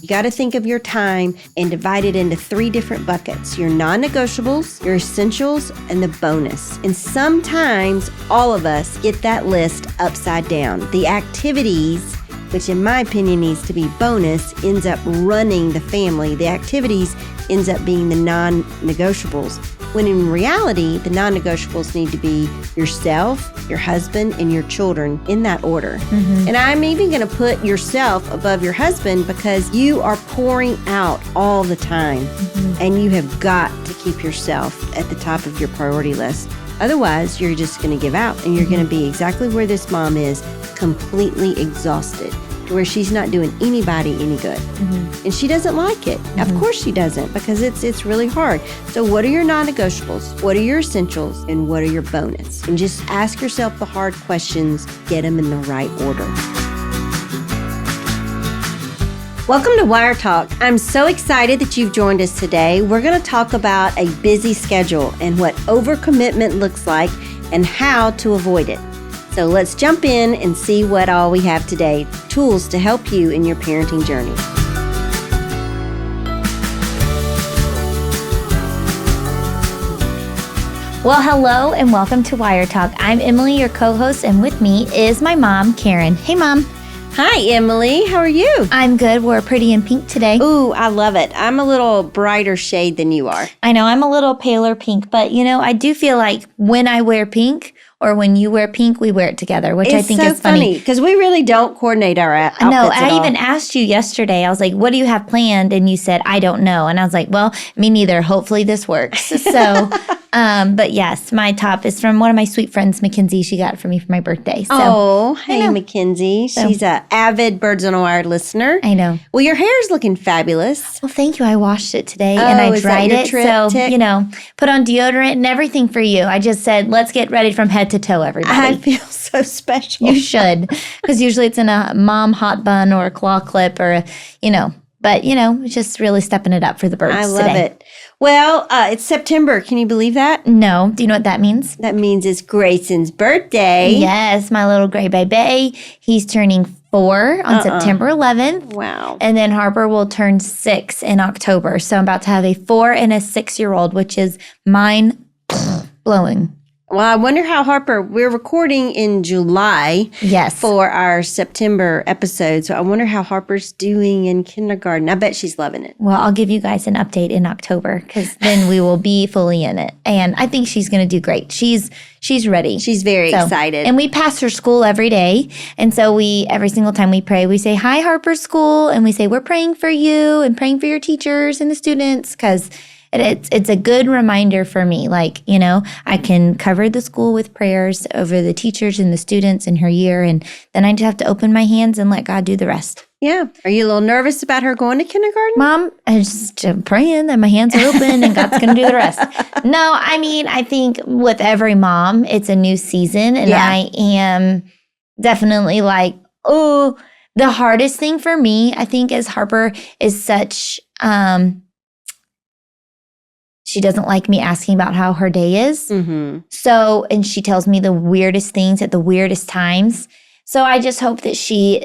You got to think of your time and divide it into 3 different buckets: your non-negotiables, your essentials, and the bonus. And sometimes all of us get that list upside down. The activities, which in my opinion needs to be bonus, ends up running the family. The activities ends up being the non-negotiables, when in reality, the non-negotiables need to be yourself, your husband, and your children in that order. And I'm even going to put yourself above your husband because you are pouring out all the time, and you have got to keep yourself at the top of your priority list. Otherwise, you're just going to give out, and you're going to be exactly where this mom is, completely exhausted, to where she's not doing anybody any good. And she doesn't like it. Of course she doesn't, because it's really hard. So what are your non-negotiables? What are your essentials? And what are your bonus? And just ask yourself the hard questions. Get them in the right order. Welcome to Wire Talk. I'm so excited that you've joined us today. We're going to talk about a busy schedule and what overcommitment looks like and how to avoid it. So let's jump in and see what all we have today. Tools to help you in your parenting journey. Well, hello and welcome to Wire Talk. I'm Emily, your co-host, and with me is my mom, Karen. Hey, Mom. Hi, Emily. How are you? I'm good. We're pretty in pink today. Ooh, I love it. I'm a little brighter shade than you are. I know I'm a little paler pink, but I do feel like when I wear pink or when you wear pink, we wear it together, which I think is funny. Because we really don't coordinate our outfits at all. I even asked you yesterday, I was like, what do you have planned? And you said, I don't know. And I was like, well, me neither. Hopefully this works. So, but yes, my top is from one of my sweet friends, Mackenzie. She got it for me for my birthday. So, hey, Mackenzie. She's an avid Birds on a Wire listener. I know. Well, your hair is looking fabulous. Well, thank you. I washed it today and I dried it. So, put on deodorant and everything for you. I just said, let's get ready from head to toe, everybody. I feel so special. You should, because usually it's in a mom hot bun or a claw clip or, but, just really stepping it up for the birds today. I love it. Well, it's September. Can you believe that? No. Do you know what that means? That means it's Grayson's birthday. Yes, my little gray baby. He's turning 4 on September 11th. Wow. And then Harper will turn 6 in October. So I'm about to have a 4 and a 6-year-old, which is mind-blowing. Well, I wonder how we're recording in July for our September episode. So I wonder how Harper's doing in kindergarten. I bet she's loving it. Well, I'll give you guys an update in October because then we will be fully in it. And I think she's going to do great. She's ready. She's very excited. And we pass her school every day. And so every single time we pray, we say, hi, Harper School. And we say, we're praying for you and praying for your teachers and the students because it's a good reminder for me. I can cover the school with prayers over the teachers and the students in her year. And then I just have to open my hands and let God do the rest. Yeah. Are you a little nervous about her going to kindergarten? Mom, I'm just praying that my hands are open and God's going to do the rest. No, I think with every mom, it's a new season. And I am definitely the hardest thing for me, I think, is Harper is such... She doesn't like me asking about how her day is. So, and she tells me the weirdest things at the weirdest times. So I just hope that she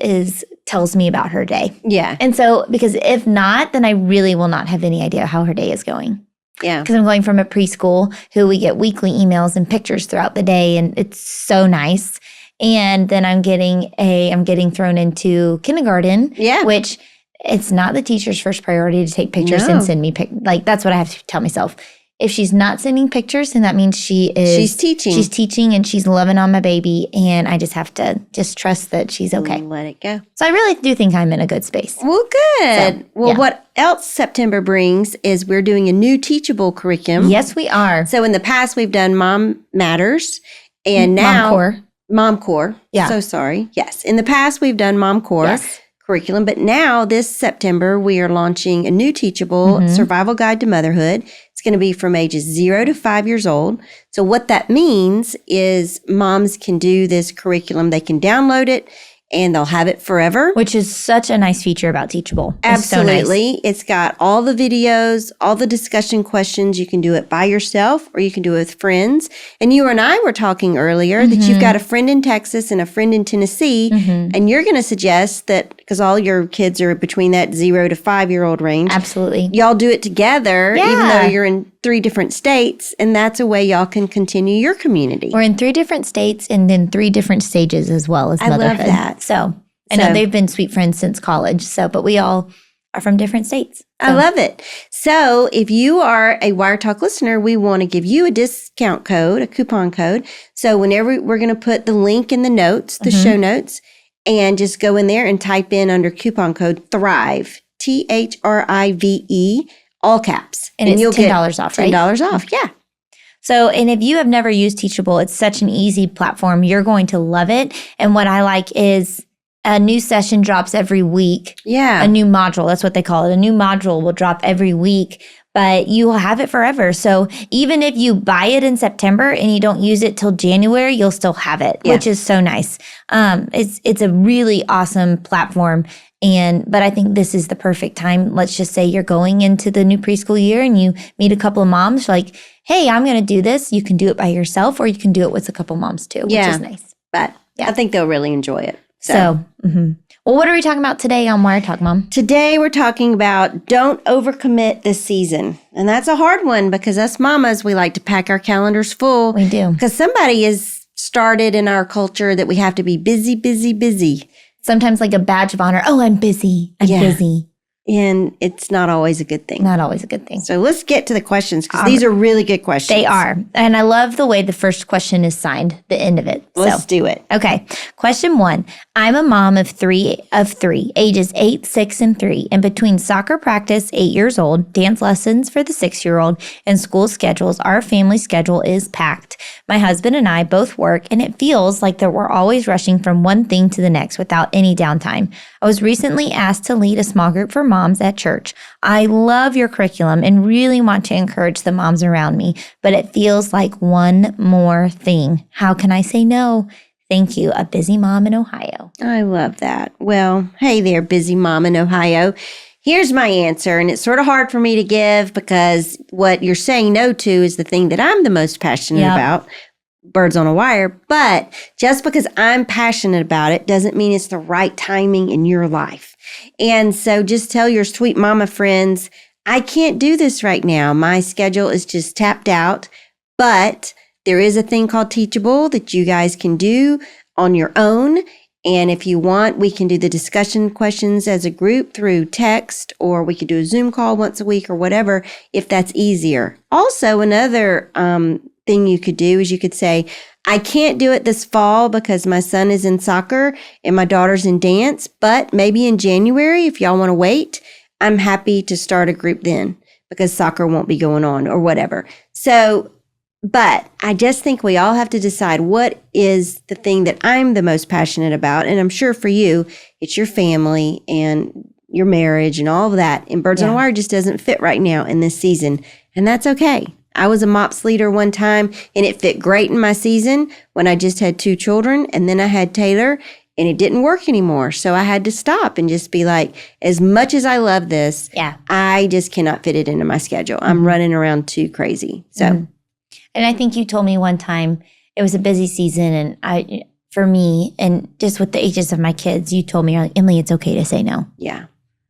tells me about her day. Yeah. And so, because if not, then I really will not have any idea how her day is going. Yeah. Because I'm going from a preschool who we get weekly emails and pictures throughout the day, and it's so nice. And then I'm getting thrown into kindergarten, which it's not the teacher's first priority to take pictures and send me that's what I have to tell myself. If she's not sending pictures, then that means she's teaching. She's teaching and she's loving on my baby. And I just have to trust that she's okay. Let it go. So I really do think I'm in a good space. Well, good. What else September brings is we're doing a new teachable curriculum. Yes, we are. So in the past, we've done Mom Matters. And now Mom Core. Yeah. So sorry. Yes. In the past, we've done Mom Core curriculum. But now this September, we are launching a new teachable survival guide to motherhood. It's going to be from ages 0 to 5 years old. So what that means is moms can do this curriculum. They can download it and they'll have it forever. Which is such a nice feature about Teachable. Absolutely. So nice. It's got all the videos, all the discussion questions. You can do it by yourself or you can do it with friends. And you and I were talking earlier that you've got a friend in Texas and a friend in Tennessee, and you're going to suggest that, because all your kids are between that 0 to 5-year-old range. Absolutely. Y'all do it together, even though you're in 3 different states, and that's a way y'all can continue your community. We're in 3 different states and then 3 different stages as well as motherhood. I love that. So I know they've been sweet friends since college, but we all are from different states. So. I love it. So if you are a Wire Talk listener, we want to give you a discount code, a coupon code. So whenever we're going to put the link in the notes, the show notes, and just go in there and type in under coupon code THRIVE, THRIVE, all caps. And you'll get $10 off, right? $10 off, yeah. So, and if you have never used Teachable, it's such an easy platform. You're going to love it. And what I like is a new session drops every week. Yeah. A new module, that's what they call it. A new module will drop every week, but you will have it forever. So even if you buy it in September and you don't use it till January, you'll still have it, which is so nice. It's a really awesome platform. But I think this is the perfect time. Let's just say you're going into the new preschool year and you meet a couple of moms like, hey, I'm going to do this. You can do it by yourself or you can do it with a couple moms too, which is nice. But I think they'll really enjoy it. So well, what are we talking about today on Wire Talk, Mom? Today we're talking about don't overcommit this season. And that's a hard one because us mamas, we like to pack our calendars full. We do. Because somebody has started in our culture that we have to be busy, busy, busy. Sometimes like a badge of honor. Oh, I'm busy. I'm busy. And it's not always a good thing. Not always a good thing. So let's get to the questions because these are really good questions. They are. And I love the way the first question is signed, the end of it. Let's do it. Okay. Question 1. I'm a mom of three, ages 8, 6, and 3. And between soccer practice, 8 years old, dance lessons for the 6-year-old, and school schedules, our family schedule is packed. My husband and I both work, and it feels like that we're always rushing from one thing to the next without any downtime. I was recently asked to lead a small group for moms at church. I love your curriculum and really want to encourage the moms around me, but it feels like one more thing. How can I say no? Thank you, a busy mom in Ohio. I love that. Well, hey there, busy mom in Ohio. Here's my answer, and it's sort of hard for me to give because what you're saying no to is the thing that I'm the most passionate about. Birds on a wire, but just because I'm passionate about it doesn't mean it's the right timing in your life. And so just tell your sweet mama friends, I can't do this right now. My schedule is just tapped out, but there is a thing called Teachable that you guys can do on your own. And if you want, we can do the discussion questions as a group through text, or we could do a Zoom call once a week or whatever, if that's easier. Also, another thing you could do is you could say, I can't do it this fall because my son is in soccer and my daughter's in dance, but maybe in January, if y'all want to wait, I'm happy to start a group then because soccer won't be going on or whatever. So, but I just think we all have to decide what is the thing that I'm the most passionate about. And I'm sure for you, it's your family and your marriage and all of that. And Birds on a Wire just doesn't fit right now in this season. And that's okay. I was a MOPS leader one time and it fit great in my season when I just had 2 children, and then I had Taylor and it didn't work anymore. So I had to stop and just be like, as much as I love this, I just cannot fit it into my schedule. I'm running around too crazy. So, and I think you told me one time it was a busy season, and for me, and just with the ages of my kids, you told me, you're like, Emily, it's okay to say no. Yeah.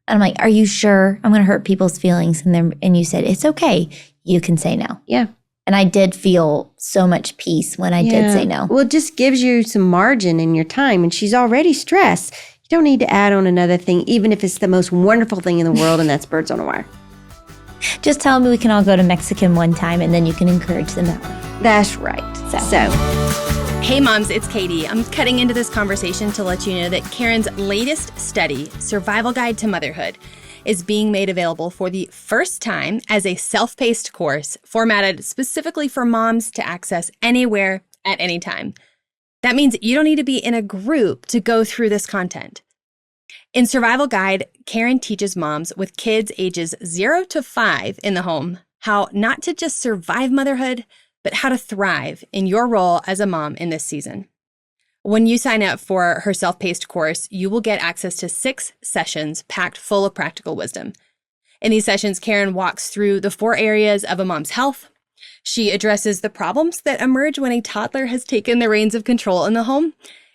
And I'm like, are you sure? I'm going to hurt people's feelings. And you said, it's okay. You can say no. Yeah. And I did feel so much peace when I did say no. Well, it just gives you some margin in your time. And she's already stressed. You don't need to add on another thing, even if it's the most wonderful thing in the world, and that's Birds on a Wire. Just tell me we can all go to Mexican one time, and then you can encourage them that way. That's right. So. Hey moms, it's Katie. I'm cutting into this conversation to let you know that Karen's latest study, Survival Guide to Motherhood, is being made available for the first time as a self-paced course formatted specifically for moms to access anywhere at any time. That means you don't need to be in a group to go through this content. In Survival Guide, Karen teaches moms with kids ages 0 to 5 in the home how not to just survive motherhood, but how to thrive in your role as a mom in this season. When you sign up for her self-paced course, you will get access to 6 sessions packed full of practical wisdom. In these sessions, Karen walks through the 4 areas of a mom's health. She addresses the problems that emerge when a toddler has taken the reins of control in the home,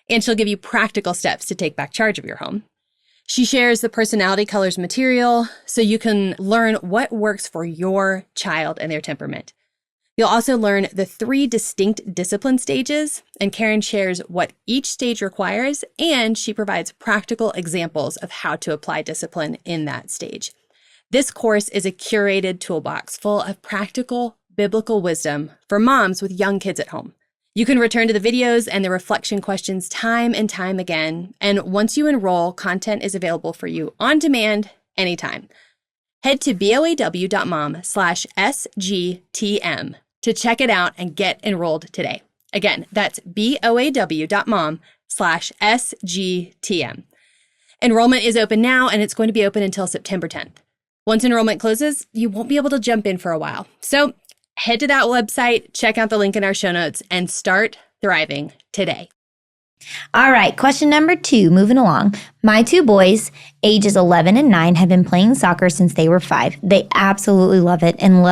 and she'll give you practical steps to take back charge of your home. She shares the personality colors material so you can learn what works for your child and their temperament. You'll also learn the 3 distinct discipline stages, and Karen shares what each stage requires, and she provides practical examples of how to apply discipline in that stage. This course is a curated toolbox full of practical biblical wisdom for moms with young kids at home. You can return to the videos and the reflection questions time and time again, and once you enroll, content is available for you on demand anytime. Head to boaw.mom/SGTM to check it out and get enrolled today. Again, that's boaw.mom/SGTM. Enrollment is open now, and it's going to be open until September 10th. Once enrollment closes, you won't be able to jump in for a while. So head to that website, check out the link in our show notes, and start thriving today. All right, question number 2, moving along. My 2 boys, ages 11 and 9, have been playing soccer since they were 5. They absolutely love it and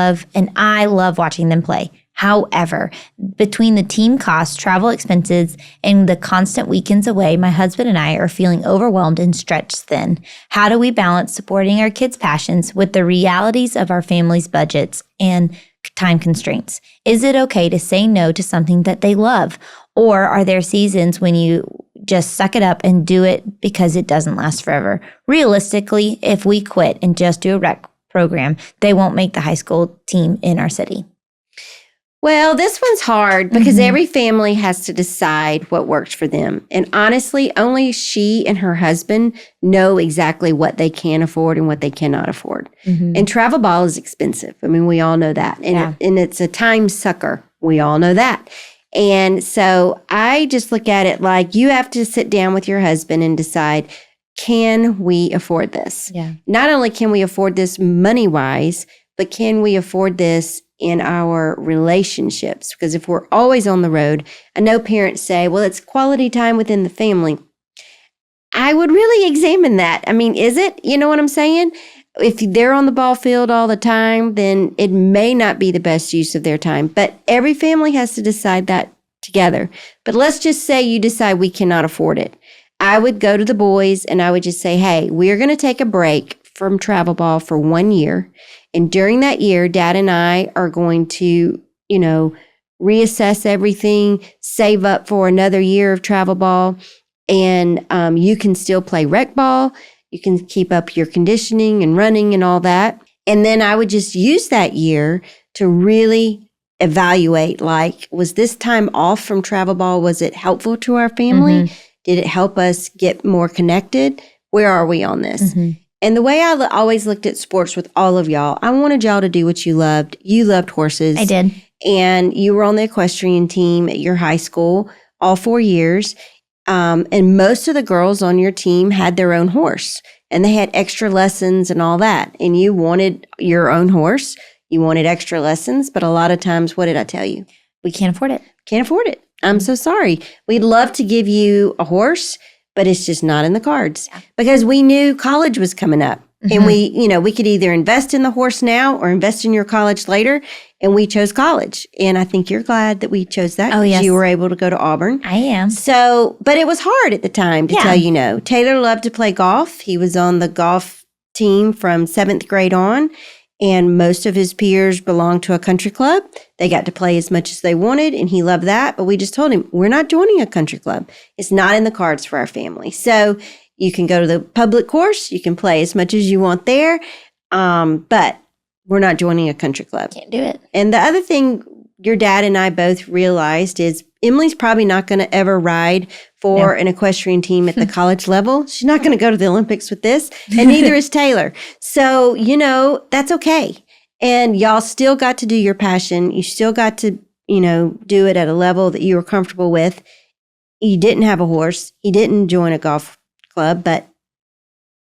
I love watching them play. However, between the team costs, travel expenses, and the constant weekends away, my husband and I are feeling overwhelmed and stretched thin. How do we balance supporting our kids' passions with the realities of our family's budgets and time constraints? Is it okay to say no to something that they love? Or are there seasons when you just suck it up and do it because it doesn't last forever? Realistically, if we quit and just do a rec program, they won't make the high school team in our city. Well, this one's hard because every family has to decide what works for them. And honestly, only she and her husband know exactly what they can afford and what they cannot afford. And travel ball is expensive. I mean, we all know that. And it's a time sucker. We all know that. And so I just look at it like you have to sit down with your husband and decide, can we afford this? Yeah. Not only can we afford this money-wise, but can we afford this in our relationships? Because if we're always on the road, I know parents say, well, it's quality time within the family. I would really examine that. I mean, is it? You know what I'm saying? If they're on the ball field all the time, then it may not be the best use of their time. But every family has to decide that together. But let's just say you decide we cannot afford it. I would go to the boys and I would just say, hey, we're going to take a break from travel ball for 1 year. And during that year, Dad and I are going to, reassess everything, save up for another year of travel ball. And you can still play rec ball. You can keep up your conditioning and running and all that. And then I would just use that year to really evaluate, like, was this time off from travel ball, was it helpful to our family? Did it help us get more connected? Where are we on this? And the way I always looked at sports with all of y'all, I wanted y'all to do what you loved. You loved horses. I did. And you were on the equestrian team at your high school all 4 years. And most of the girls on your team had their own horse. And they had extra lessons and all that. And you wanted your own horse. You wanted extra lessons. But a lot of times, what did I tell you? We can't afford it. Can't afford it. I'm so sorry. We'd love to give you a horse, but it's just not in the cards because we knew college was coming up. And we could either invest in the horse now or invest in your college later. And we chose college. And I think you're glad that we chose that. Oh, yes. You were able to go to Auburn. I am. So, but it was hard at the time to tell you no. Taylor loved to play golf. He was on the golf team from 7th grade on. And most of his peers belonged to a country club. They got to play as much as they wanted, and he loved that. But we just told him, we're not joining a country club. It's not in the cards for our family. So you can go to the public course. You can play as much as you want there. But we're not joining a country club. Can't do it. And the other thing your dad and I both realized is Emily's probably not going to ever ride for an equestrian team at the college level. She's not going to go to the Olympics with this, and neither is Taylor. So, that's okay. And y'all still got to do your passion. You still got to, do it at a level that you were comfortable with. You didn't have a horse. You didn't join a golf club, but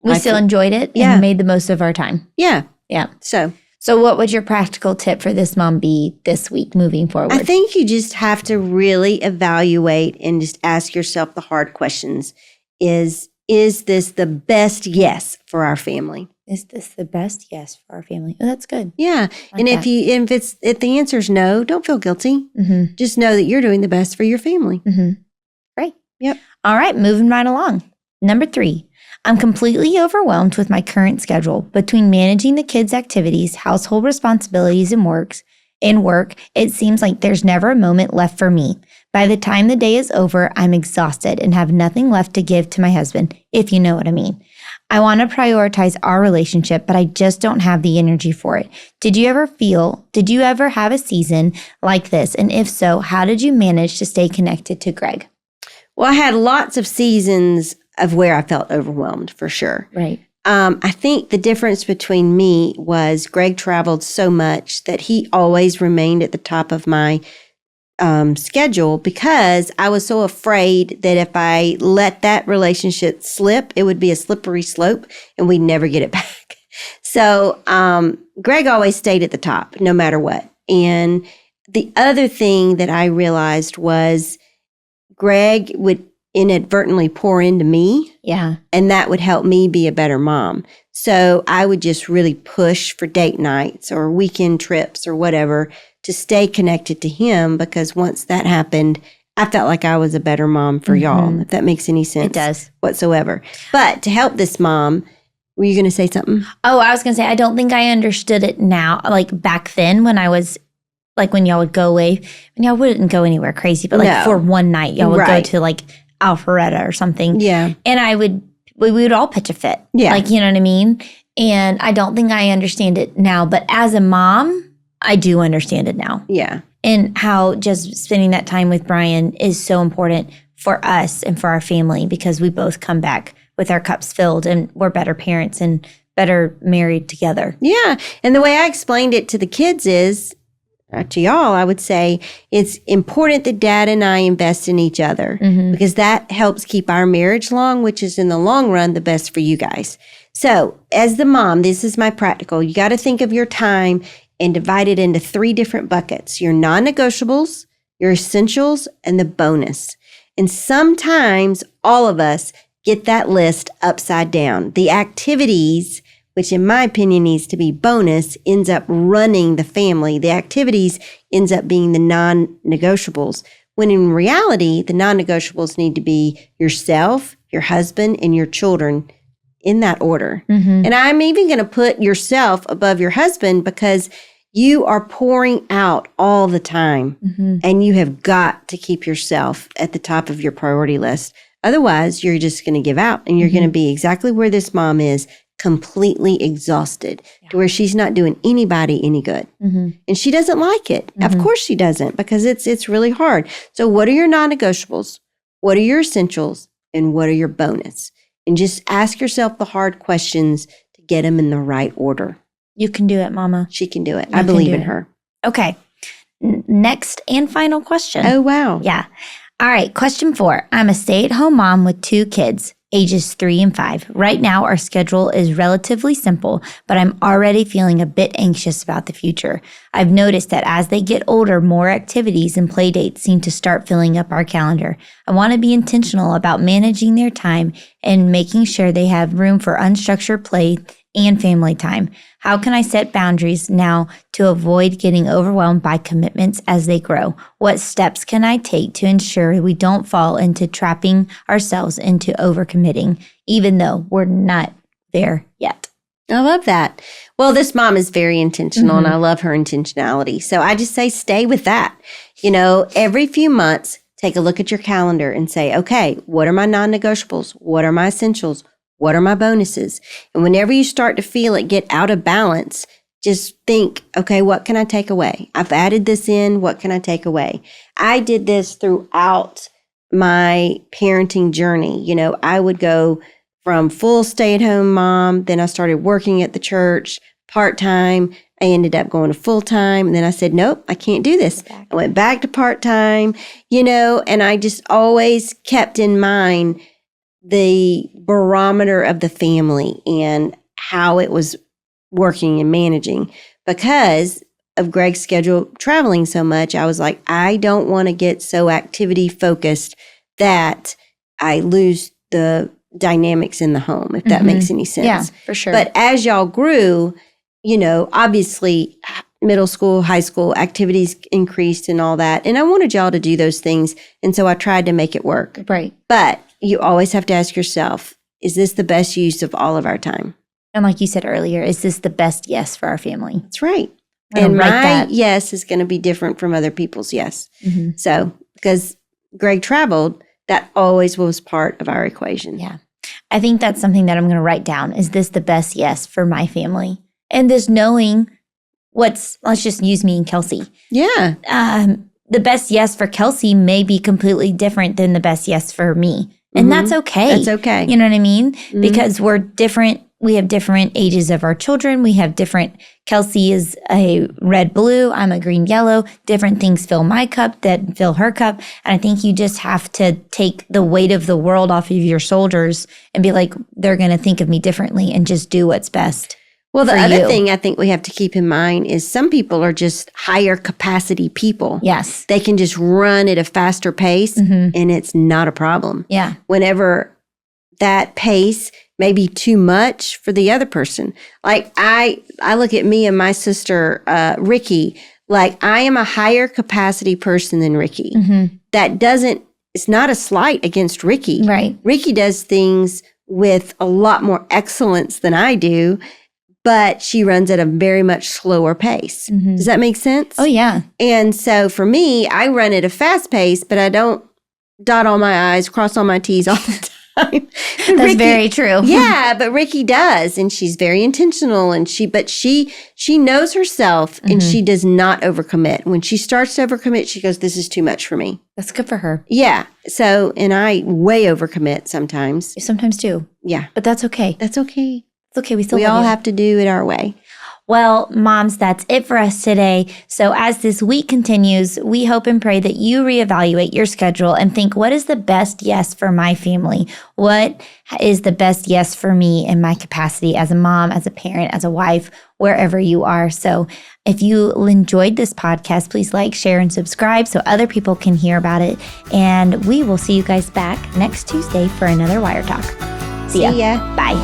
we still enjoyed it and made the most of our time. Yeah. Yeah. So So what would your practical tip for this mom be this week moving forward? I think you just have to really evaluate and just ask yourself the hard questions. Is this the best yes for our family? Is this the best yes for our family? Oh, that's good. Yeah. Like and that. if the answer is no, don't feel guilty. Mm-hmm. Just know that you're doing the best for your family. Mm-hmm. Great. Yep. All right, moving right along. Number 3, I'm completely overwhelmed with my current schedule. Between managing the kids' activities, household responsibilities, and work, it seems like there's never a moment left for me. By the time the day is over, I'm exhausted and have nothing left to give to my husband, if you know what I mean. I want to prioritize our relationship, but I just don't have the energy for it. Did you ever have a season like this? And if so, how did you manage to stay connected to Greg? Well, I had lots of seasons of where I felt overwhelmed, for sure. Right. I think the difference between me was Greg traveled so much that he always remained at the top of my schedule, because I was so afraid that if I let that relationship slip, it would be a slippery slope and we'd never get it back. So Greg always stayed at the top no matter what. And the other thing that I realized was Greg would inadvertently pour into me. Yeah. And that would help me be a better mom. So I would just really push for date nights or weekend trips or whatever to stay connected to him, because once that happened, I felt like I was a better mom for y'all, if that makes any sense. It does. Whatsoever. But to help this mom, were you going to say something? Oh, I was going to say, I don't think I understood it now. Like back then when I was, like when y'all would go away, and y'all wouldn't go anywhere crazy, but like for one night, y'all would go to like Alpharetta or something. Yeah. And we would all pitch a fit. Yeah. Like, you know what I mean? And I don't think I understand it now, but as a mom, I do understand it now. Yeah. And how just spending that time with Brian is so important for us and for our family, because we both come back with our cups filled and we're better parents and better married together. Yeah. And the way I explained it to the kids is, to y'all, I would say it's important that Dad and I invest in each other, because that helps keep our marriage long, which is in the long run the best for you guys. So as the mom, this is my practical. You got to think of your time and divide it into 3 different buckets: your non-negotiables, your essentials, and the bonus. And sometimes all of us get that list upside down. The activities, which in my opinion needs to be bonus, ends up running the family. The activities ends up being the non-negotiables, when in reality, the non-negotiables need to be yourself, your husband, and your children, in that order. And I'm even going to put yourself above your husband, because you are pouring out all the time, and you have got to keep yourself at the top of your priority list. Otherwise, you're just going to give out, and you're going to be exactly where this mom is, completely exhausted, to where she's not doing anybody any good. And she doesn't like it. Of course she doesn't, because it's really hard. So what are your non-negotiables? What are your essentials? And what are your bonus? And just ask yourself the hard questions to get them in the right order. You can do it, Mama. She can do it. I believe in her. Okay. Next and final question. Oh, wow. Yeah. All right. Question 4. I'm a stay-at-home mom with 2 kids, ages 3 and 5. Right now, our schedule is relatively simple, but I'm already feeling a bit anxious about the future. I've noticed that as they get older, more activities and play dates seem to start filling up our calendar. I want to be intentional about managing their time and making sure they have room for unstructured play and family time. How can I set boundaries now to avoid getting overwhelmed by commitments as they grow? What steps can I take to ensure we don't fall into trapping ourselves into overcommitting, even though we're not there yet? I love that. Well, this mom is very intentional, and I love her intentionality. So I just say stay with that. You know, every few months, take a look at your calendar and say, okay, what are my non-negotiables? What are my essentials? What are my bonuses? And whenever you start to feel it get out of balance, just think, okay, what can I take away? I've added this in. What can I take away? I did this throughout my parenting journey. You know, I would go from full stay-at-home mom, then I started working at the church part-time. I ended up going to full-time, and then I said, nope, I can't do this. I went back to part-time, you know, and I just always kept in mind the barometer of the family and how it was working and managing. because of Greg's schedule traveling so much, I was like, I don't want to get so activity focused that I lose the dynamics in the home, if that makes any sense. Yeah, for sure. But as y'all grew, obviously middle school, high school activities increased and all that. And I wanted y'all to do those things. And so I tried to make it work. Right. But you always have to ask yourself, is this the best use of all of our time? And like you said earlier, is this the best yes for our family? That's right. And my yes is going to be different from other people's yes. Mm-hmm. So, because Greg traveled, that always was part of our equation. Yeah. I think that's something that I'm going to write down. Is this the best yes for my family? And this knowing let's just use me and Kelsey. Yeah. The best yes for Kelsey may be completely different than the best yes for me. And that's okay. That's okay. You know what I mean? Mm-hmm. Because we're different. We have different ages of our children. We have different, Kelsey is a red-blue. I'm a green-yellow. Different things fill my cup that fill her cup. And I think you just have to take the weight of the world off of your shoulders and be like, they're going to think of me differently and just do what's best. Well, the other thing I think we have to keep in mind is some people are just higher capacity people. Yes. They can just run at a faster pace and it's not a problem. Yeah. Whenever that pace may be too much for the other person. Like I look at me and my sister, Ricky, like I am a higher capacity person than Ricky. Mm-hmm. It's not a slight against Ricky. Right. Ricky does things with a lot more excellence than I do, but she runs at a very much slower pace. Mm-hmm. Does that make sense? Oh, yeah. And so for me, I run at a fast pace, but I don't dot all my I's, cross all my T's all the time. That's very true. Yeah, but Ricky does, and she's very intentional, and she knows herself, and she does not overcommit. When she starts to overcommit, she goes, "This is too much for me." That's good for her. Yeah. So, and I way overcommit sometimes. Sometimes too. Yeah, but that's okay. That's okay. It's okay. We all have to do it our way. Well, moms, that's it for us today. So as this week continues, we hope and pray that you reevaluate your schedule and think, what is the best yes for my family? What is the best yes for me in my capacity as a mom, as a parent, as a wife, wherever you are? So if you enjoyed this podcast, please like, share, and subscribe so other people can hear about it. And we will see you guys back next Tuesday for another Wire Talk. See ya. Bye.